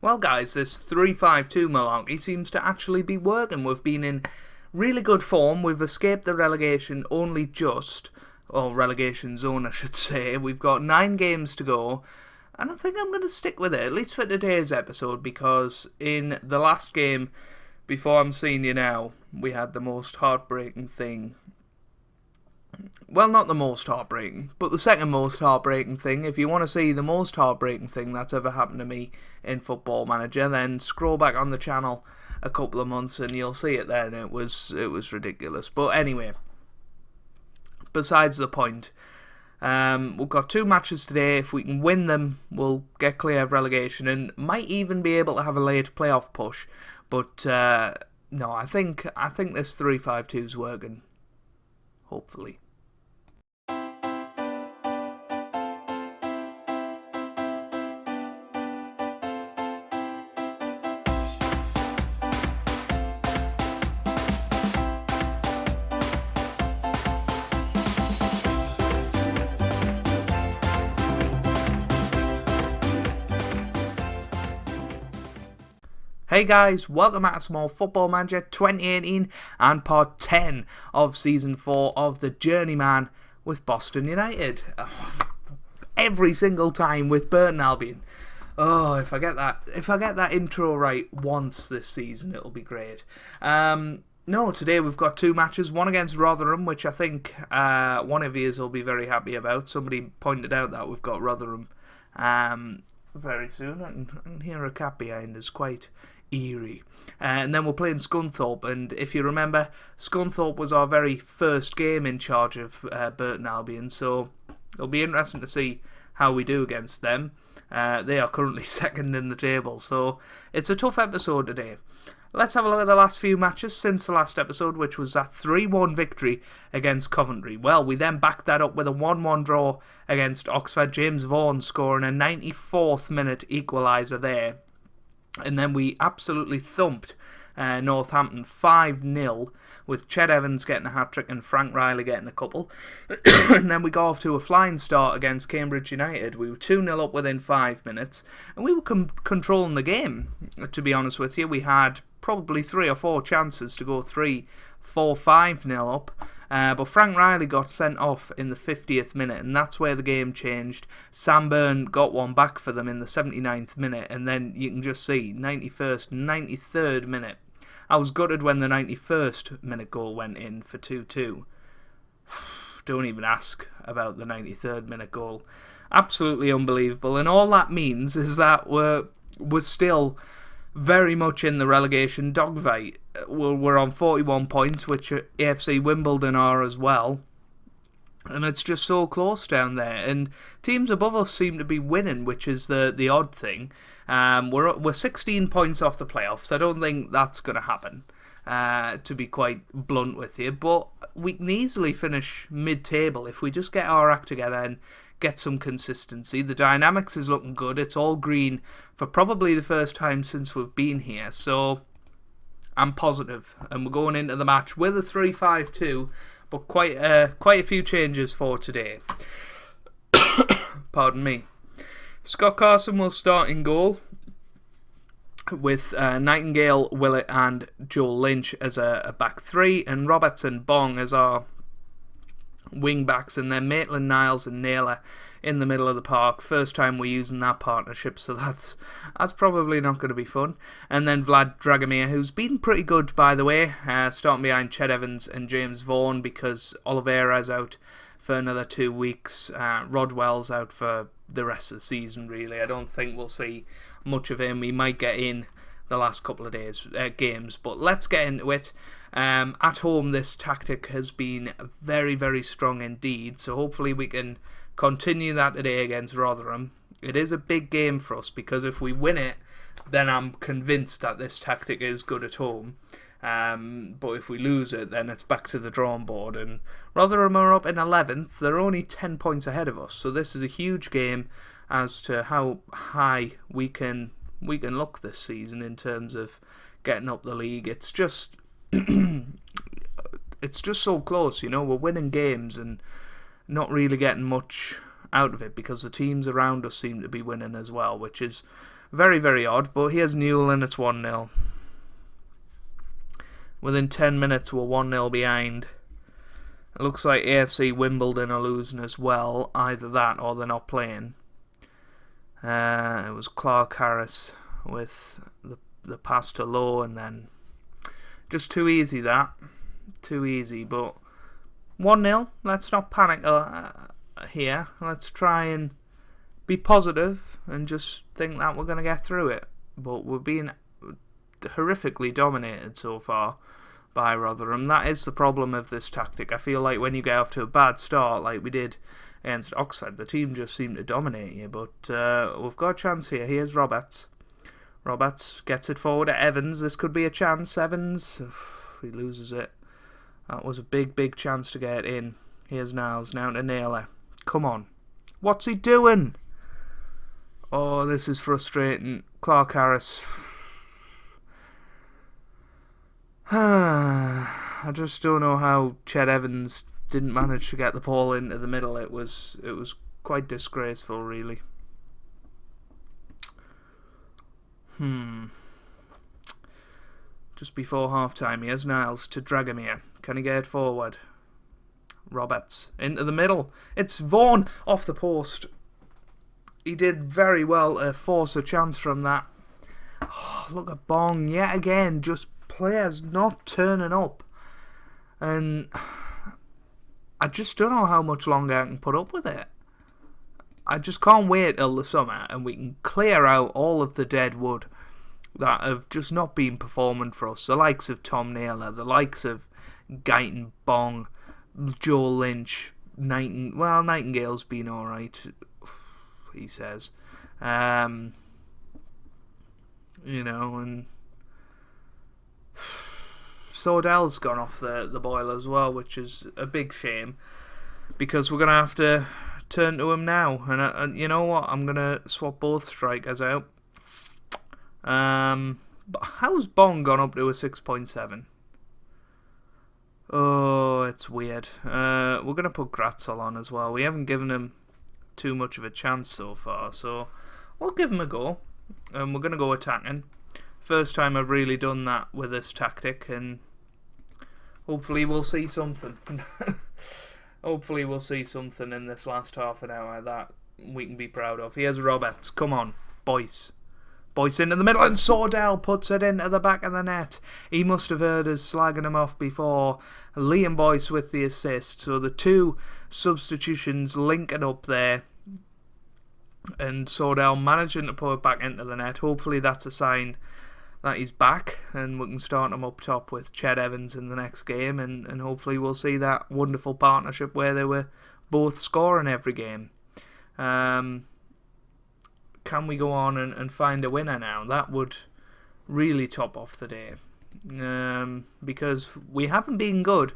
Well, guys, this 3-5-2 malarkey seems to actually be working. We've been in really good form. We've escaped the relegation only just, or relegation zone, I should say. We've got 9 games to go, and I think I'm going to stick with it, at least for today's episode, because in the last game, before I'm seeing you now, we had the most heartbreaking thing. Well, not the most heartbreaking, but the second most heartbreaking thing. If you want to see the most heartbreaking thing that's ever happened to me in Football Manager, then scroll back on the channel a couple of months and you'll see it then. It was ridiculous. But anyway, besides the point, we've got 2 matches today. If we can win them, we'll get clear of relegation and might even be able to have a late playoff push. But no, I think this 3-5-2 is working. Hopefully. Hey guys, welcome back to Small Football Manager 2018 and part 10 of Season 4 of the Journeyman with Boston United. Every single time with Burton Albion. Oh, if I get that intro right once this season, it'll be great. No, today we've got 2 matches, one against Rotherham, which I think one of you will be very happy about. Somebody pointed out that we've got Rotherham very soon. I can hear a cat behind us, quite eerie. And then we're playing Scunthorpe, and if you remember, Scunthorpe was our very first game in charge of Burton Albion, so it'll be interesting to see how we do against them. They are currently second in the table, so it's a tough episode today. Let's have a look at the last few matches since the last episode, which was that 3-1 victory against Coventry. Well, we then backed that up with a 1-1 draw against Oxford, James Vaughan scoring a 94th minute equaliser there. And then we absolutely thumped Northampton 5-0 with Ched Evans getting a hat-trick and Frank Riley getting a couple. And then we got off to a flying start against Cambridge United. We were 2-0 up within 5 minutes, and we were controlling the game, to be honest with you. We had probably 3 or 4 chances to go 3-4, 5-0 up. But Frank Riley got sent off in the 50th minute, and that's where the game changed. Sam Byrne got one back for them in the 79th minute, and then you can just see 91st, 93rd minute. I was gutted when the 91st minute goal went in for 2-2. Don't even ask about the 93rd minute goal. Absolutely unbelievable, and all that means is that we're still very much in the relegation dogfight. We're on 41 points, which AFC Wimbledon are as well. And it's just so close down there. And teams above us seem to be winning, which is the odd thing. We're 16 points off the playoffs. I don't think that's going to happen, to be quite blunt with you. But we can easily finish mid-table if we just get our act together and get some consistency. The dynamics is looking good. It's all green for probably the first time since we've been here. So I'm positive, and we're going into the match with a 3-5-2, but quite a few changes for today. Pardon me. Scott Carson will start in goal with Nightingale, Willett and Joel Lynch as a back 3, and Robertson Bong as our wing backs, and then Maitland, Niles and Naylor in the middle of the park. First time we're using that partnership, so that's probably not going to be fun. And then Vlad Dragomir, who's been pretty good, by the way, starting behind Ched Evans and James Vaughan because Oliveira's out for another 2 weeks. Rodwell's out for the rest of the season, really. I don't think we'll see much of him. He might get in the last couple of games, but let's get into it. At home, this tactic has been very, very strong indeed, so hopefully we can continue that today against Rotherham. It is a big game for us, because if we win it, then I'm convinced that this tactic is good at home. But if we lose it, then it's back to the drawing board, and Rotherham are up in 11th. They're only 10 points ahead of us, so this is a huge game as to how high we can look this season in terms of getting up the league. It's just it's just so close, you know. We're winning games and not really getting much out of it because the teams around us seem to be winning as well, which is Very, very odd, but here's Newell and it's 1-0. Within 10 minutes we're 1-0 behind. It looks like AFC Wimbledon are losing as well. Either that or they're not playing. It was Clark Harris with the pass to Lowe, and then just too easy that. Too easy, but 1-0. Let's not panic here. Let's try and be positive and just think that we're going to get through it. But we're being horrifically dominated so far by Rotherham. That is the problem of this tactic. I feel like when you get off to a bad start like we did against Oxford, the team just seemed to dominate you. But we've got a chance here. Here's Roberts. Roberts gets it forward at Evans. This could be a chance. Evans, he loses it. That was a big, big chance to get in. Here's Niles. Now to Naylor. Come on. What's he doing? Oh, this is frustrating. Clark Harris. I just don't know how Ched Evans didn't manage to get the ball into the middle. It was quite disgraceful, really. Just before half-time, here's Niles to Dragomir. Can he get it forward? Roberts into the middle. It's Vaughan off the post. He did very well to force a chance from that. Oh, look at Bong yet again. Just players not turning up. And I just don't know how much longer I can put up with it. I just can't wait till the summer and we can clear out all of the dead wood that have just not been performing for us. The likes of Tom Naylor, the likes of Guyton, Bong, Joe Lynch, Nightingale's been alright, he says. And Sordell's gone off the boil as well, which is a big shame, because we're going to have to turn to him now. And you know what? I'm going to swap both strikers out. But how's Bong gone up to a 6.7? Oh, it's weird. We're going to put Gratzel on as well. We haven't given him too much of a chance so far, so we'll give him a go. We're going to go attacking. First time I've really done that with this tactic, and hopefully we'll see something. Hopefully we'll see something in this last half an hour that we can be proud of. Here's Roberts. Come on, Boyce. Boyce into the middle, and Sordell puts it into the back of the net. He must have heard us slagging him off before. Liam Boyce with the assist. So the two substitutions linking up there, and Sordell managing to put it back into the net. Hopefully that's a sign that he's back, and we can start him up top with Ched Evans in the next game, and hopefully we'll see that wonderful partnership where they were both scoring every game. Can we go on and find a winner now? That would really top off the day, because we haven't been good.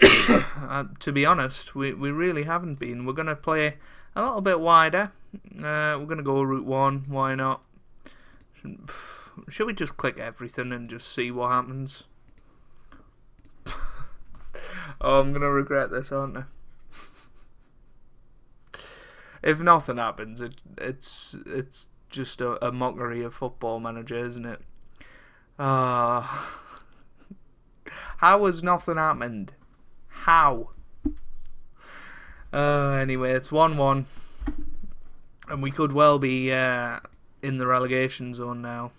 To be honest, we really haven't been. We're going to play a little bit wider. We're going to go route 1. Why not? Should we just click everything and just see what happens? Oh, I'm going to regret this, aren't I? If nothing happens, it's just a mockery of Football Manager, isn't it? How has nothing happened? How? Anyway, it's 1-1, and we could well be in the relegation zone now.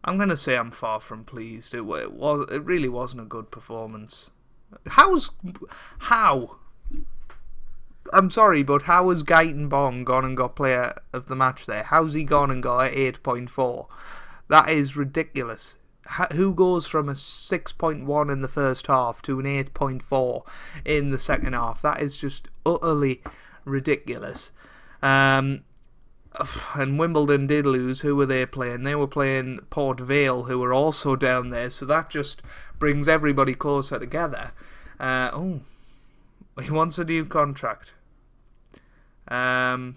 I'm going to say I'm far from pleased. It really wasn't a good performance. How? I'm sorry, but how has Guyton Bong gone and got player of the match there? How's he gone and got an 8.4? That is ridiculous. Who goes from a 6.1 in the first half to an 8.4 in the second half? That is just utterly ridiculous. And Wimbledon did lose. Who were they playing? They were playing Port Vale, who were also down there. So that just brings everybody closer together. He wants a new contract. And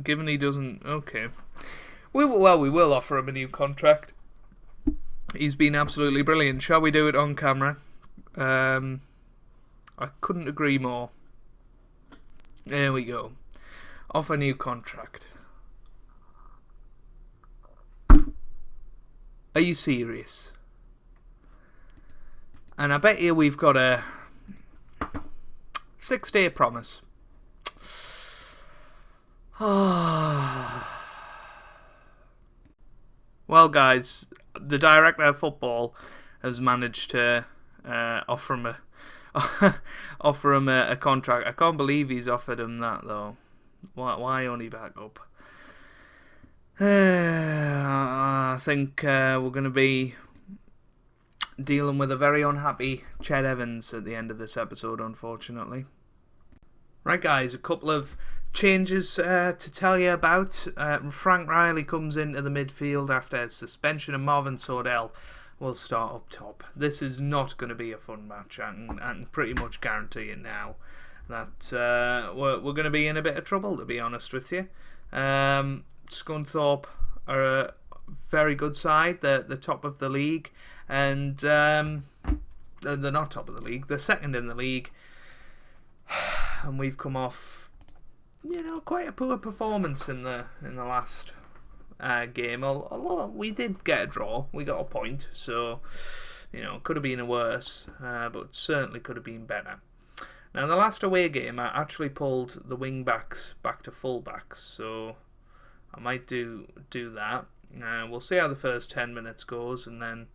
given he doesn't... Okay. We will offer him a new contract. He's been absolutely brilliant. Shall we do it on camera? I couldn't agree more. There we go. off a new contract. Are you serious? And I bet you we've got a 6-day promise. Well, guys, the director of football has managed to offer him a contract. I can't believe he's offered him that, though. Why only back up? I think we're going to be dealing with a very unhappy Ched Evans at the end of this episode, unfortunately. Right, guys, a couple of changes to tell you about. Frank Riley comes into the midfield after his suspension, and Marvin Sordell will start up top. This is not going to be a fun match. I can pretty much guarantee it now that we're going to be in a bit of trouble, to be honest with you. Scunthorpe are a very good side. They're the top of the league, and they're not top of the league. They're second in the league, and we've come off, quite a poor performance in the last game. Although we did get a draw, we got a point, so could have been worse, but certainly could have been better. Now, in the last away game, I actually pulled the wing backs back to full backs, so I might do that. We'll see how the first 10 minutes goes, and then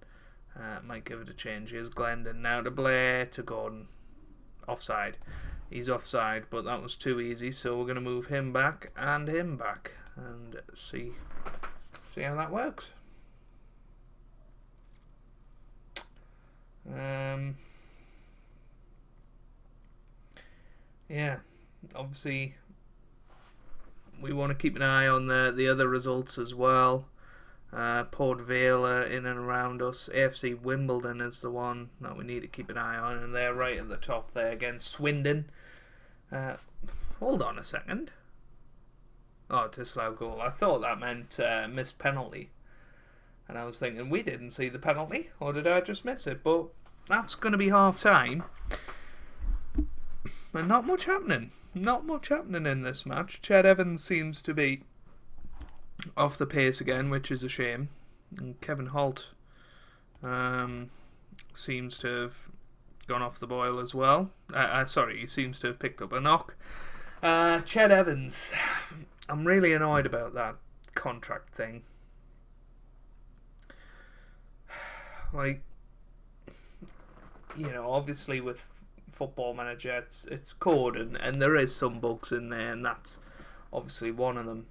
might give it a change. Here's Glendon now to Blair to Gordon. Offside. He's offside, but that was too easy, so we're going to move him back and see how that works. Yeah, obviously we want to keep an eye on the other results as well. Port Vale are in and around us. AFC Wimbledon is the one that we need to keep an eye on, and they're right at the top there against Swindon. Hold on a second. Oh, disallowed goal. I thought that meant missed penalty. And I was thinking, we didn't see the penalty, or did I just miss it? But that's going to be half time. And not much happening. Not much happening in this match. Ched Evans seems to be off the pace again, which is a shame. And Kevin Holt seems to have gone off the boil as well. He seems to have picked up a knock. Ched Evans, I'm really annoyed about that contract thing. Obviously with Football Manager, it's code, and there is some bugs in there, and that's obviously one of them.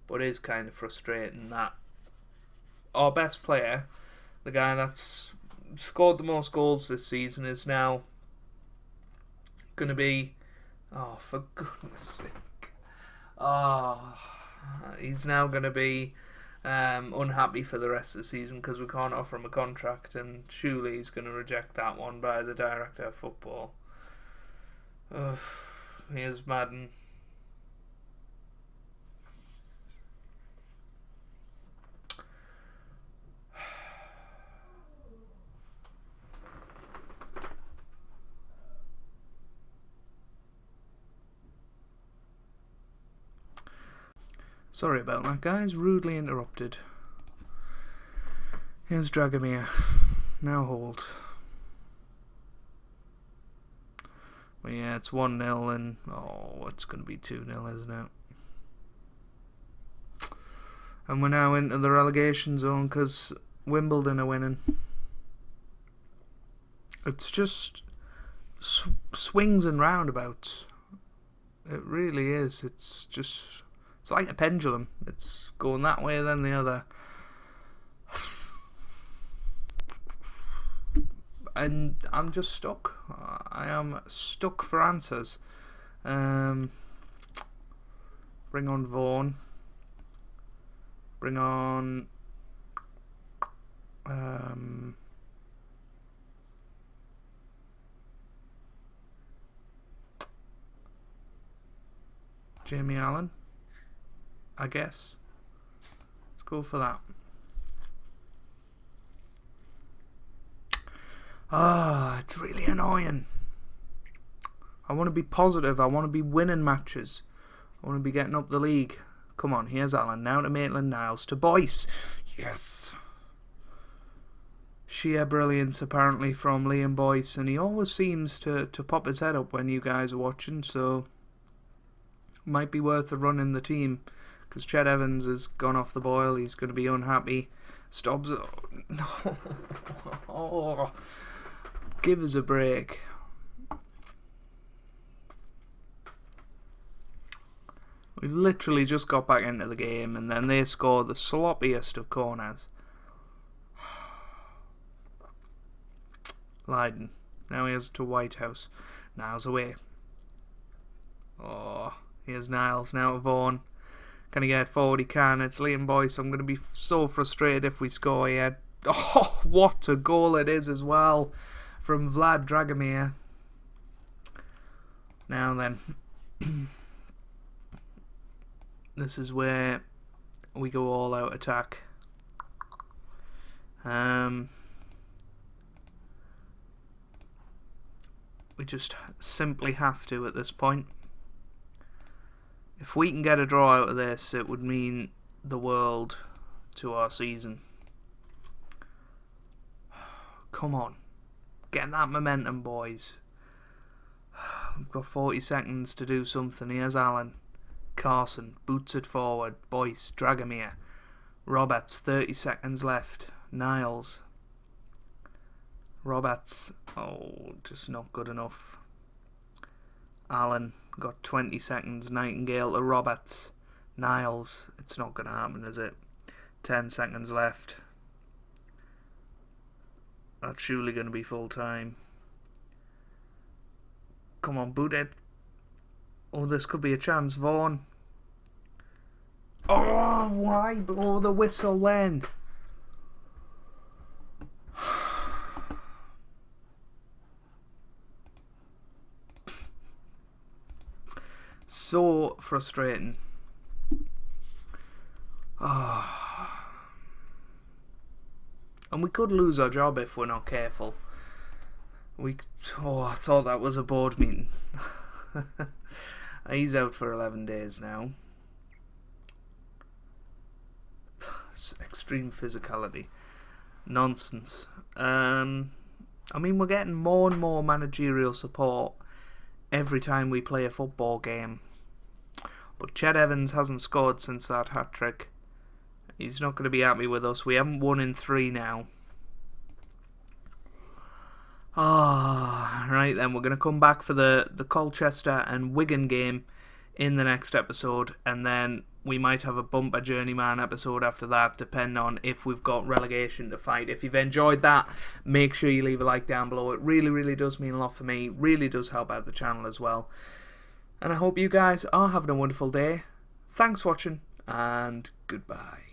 But it is kind of frustrating that our best player, the guy that's scored the most goals this season, is now going to be, for goodness sake, he's now going to be unhappy for the rest of the season because we can't offer him a contract, and surely he's going to reject that one by the director of football. Here's Madden. Sorry about that, guys. Rudely interrupted. Here's Dragomir. Now hold. Well, yeah, it's 1-0 and... it's going to be 2-0, isn't it? And we're now into the relegation zone because Wimbledon are winning. It's just swings and roundabouts. It really is. It's just... It's like a pendulum. It's going that way, then the other. And I'm just stuck. I am stuck for answers. Bring on Vaughan. Bring on... Jamie Allen, I guess. Let's go for that. It's really annoying. I want to be positive. I want to be winning matches. I want to be getting up the league. Come on, here's Alan. Now to Maitland-Niles. To Boyce. Yes. Sheer brilliance, apparently, from Liam Boyce. And he always seems to pop his head up when you guys are watching. So, might be worth a run in the team. Because Ched Evans has gone off the boil. He's going to be unhappy. Stops. Oh, no. Oh. Give us a break. We literally just got back into the game, and then they score the sloppiest of corners. Lydon. Now he has to Whitehouse. Niles away. Oh, here's Niles. Now to Vaughan. Can he get forward? He can. It's Liam Boyce. I'm going to be so frustrated if we score here. Oh, what a goal it is as well from Vlad Dragomir. Now then. This is where we go all out attack. We just simply have to at this point. If we can get a draw out of this, it would mean the world to our season. Come on. Get that momentum, boys. We've got 40 seconds to do something. Here's Alan. Carson boots it forward. Boyce, Dragomir, Roberts, 30 seconds left. Niles, Roberts, oh, just not good enough. Allen got 20 seconds. Nightingale to Roberts. Niles, it's not going to happen, is it? 10 seconds left. That's surely going to be full time. Come on, boot it. Oh, this could be a chance. Vaughan. Oh, why blow the whistle then? So frustrating. Oh. And we could lose our job if we're not careful. I thought that was a board meeting. He's out for 11 days now. Extreme physicality. Nonsense. I mean, we're getting more and more managerial support every time we play a football game. But Ched Evans hasn't scored since that hat-trick. He's not going to be happy with us. We haven't won in 3 now. Right then, we're going to come back for the Colchester and Wigan game in the next episode, and then we might have a bumper Journeyman episode after that, depending on if we've got relegation to fight. If you've enjoyed that, make sure you leave a like down below. It really, really does mean a lot for me. Really does help out the channel as well. And I hope you guys are having a wonderful day. Thanks for watching, and goodbye.